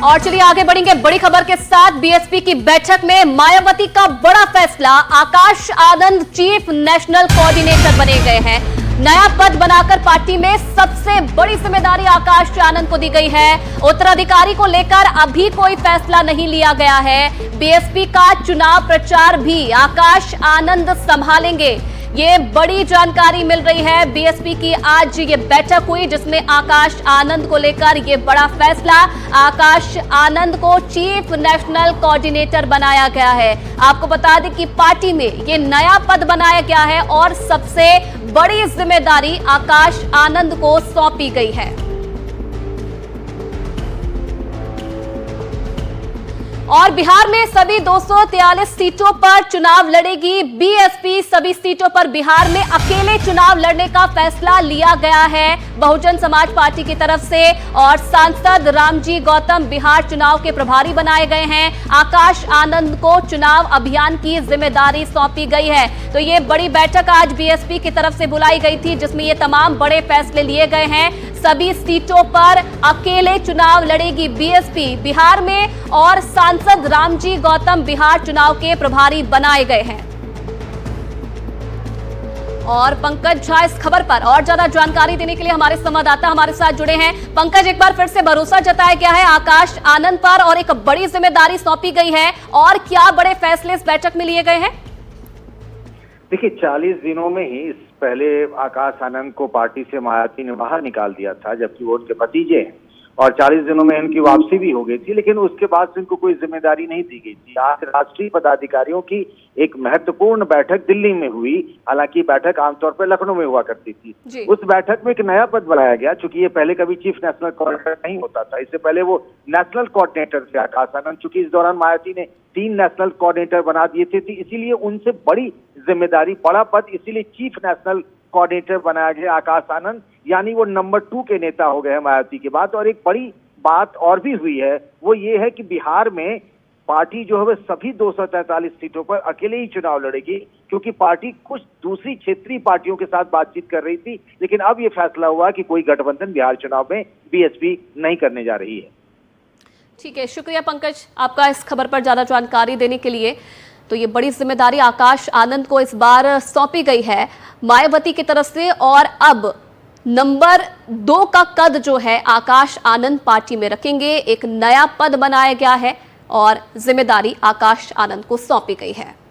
और चलिए आगे बढ़ेंगे बड़ी खबर के साथ। बीएसपी की बैठक में मायावती का बड़ा फैसला। Akash Anand chief national coordinator बने गए हैं। नया पद बनाकर पार्टी में सबसे बड़ी जिम्मेदारी आकाश आनंद को दी गई है। उत्तराधिकारी को लेकर अभी कोई फैसला नहीं लिया गया है। बीएसपी का चुनाव प्रचार भी आकाश आनंद संभालेंगे, ये बड़ी जानकारी मिल रही है। बीएसपी की आज ये बैठक हुई जिसमें आकाश आनंद को लेकर ये बड़ा फैसला। आकाश आनंद को चीफ नेशनल कोऑर्डिनेटर बनाया गया है। आपको बता दें कि पार्टी में ये नया पद बनाया गया है और सबसे बड़ी जिम्मेदारी आकाश आनंद को सौंपी गई है। और बिहार में सभी 243 सीटों पर चुनाव लड़ेगी बीएसपी। सभी सीटों पर बिहार में अकेले चुनाव लड़ने का फैसला लिया गया है बहुजन समाज पार्टी की तरफ से। और सांसद रामजी गौतम बिहार चुनाव के प्रभारी बनाए गए हैं। आकाश आनंद को चुनाव अभियान की जिम्मेदारी सौंपी गई है। तो ये बड़ी बैठक आज बीएसपी की तरफ से बुलाई गई थी जिसमें ये तमाम बड़े फैसले लिए गए हैं। सभी सीटों पर अकेले चुनाव लड़ेगी बीएसपी बिहार में और सांसद रामजी गौतम बिहार चुनाव के प्रभारी बनाए गए हैं। और पंकज झा इस खबर पर और ज्यादा जानकारी देने के लिए हमारे संवाददाता हमारे साथ जुड़े हैं। पंकज, एक बार फिर से भरोसा जताया गया है आकाश आनंद पर और एक बड़ी जिम्मेदारी सौंपी गई है, और क्या बड़े फैसले इस बैठक में लिए गए हैं? देखिए, 40 दिनों में ही इस पहले आकाश आनंद को पार्टी से मायावती ने बाहर निकाल दिया था, जबकि वो उनके भतीजे हैं, और 40 दिनों में इनकी वापसी भी हो गई थी। लेकिन उसके बाद से इनको कोई जिम्मेदारी नहीं दी गई थी। आज राष्ट्रीय पदाधिकारियों की एक महत्वपूर्ण बैठक दिल्ली में हुई। हालांकि बैठक आमतौर पर लखनऊ में हुआ करती थी। उस बैठक में एक नया पद बनाया गया, चूंकि ये पहले कभी चीफ नेशनल कोऑर्डिनेटर नहीं होता था। इससे पहले वो नेशनल कोऑर्डिनेटर थे आकाश आनंद। चूंकि इस दौरान मायावती ने 3 नेशनल कोऑर्डिनेटर बना दिए थे, इसीलिए उनसे बड़ी जिम्मेदारी, बड़ा पद, इसीलिए चीफ नेशनल कोऑर्डिनेटर बनाया गया आकाश आनंद, यानी वो नंबर 2 के नेता हो गए हैं मायावती के बाद। और एक बड़ी बात और भी हुई है, वो ये है कि बिहार में पार्टी जो है वह सभी 243 सीटों पर अकेले ही चुनाव लड़ेगी, क्योंकि पार्टी कुछ दूसरी क्षेत्रीय पार्टियों के साथ बातचीत कर रही थी। लेकिन अब ये फैसला हुआ कि कोई गठबंधन बिहार चुनाव में बीएसपी नहीं करने जा रही है। ठीक है, शुक्रिया पंकज आपका इस खबर पर ज्यादा जानकारी देने के लिए। तो ये बड़ी जिम्मेदारी आकाश आनंद को इस बार सौंपी गई है मायावती की तरफ से, और अब नंबर 2 का कद जो है आकाश आनंद पार्टी में रखेंगे। एक नया पद बनाया गया है और जिम्मेदारी आकाश आनंद को सौंपी गई है।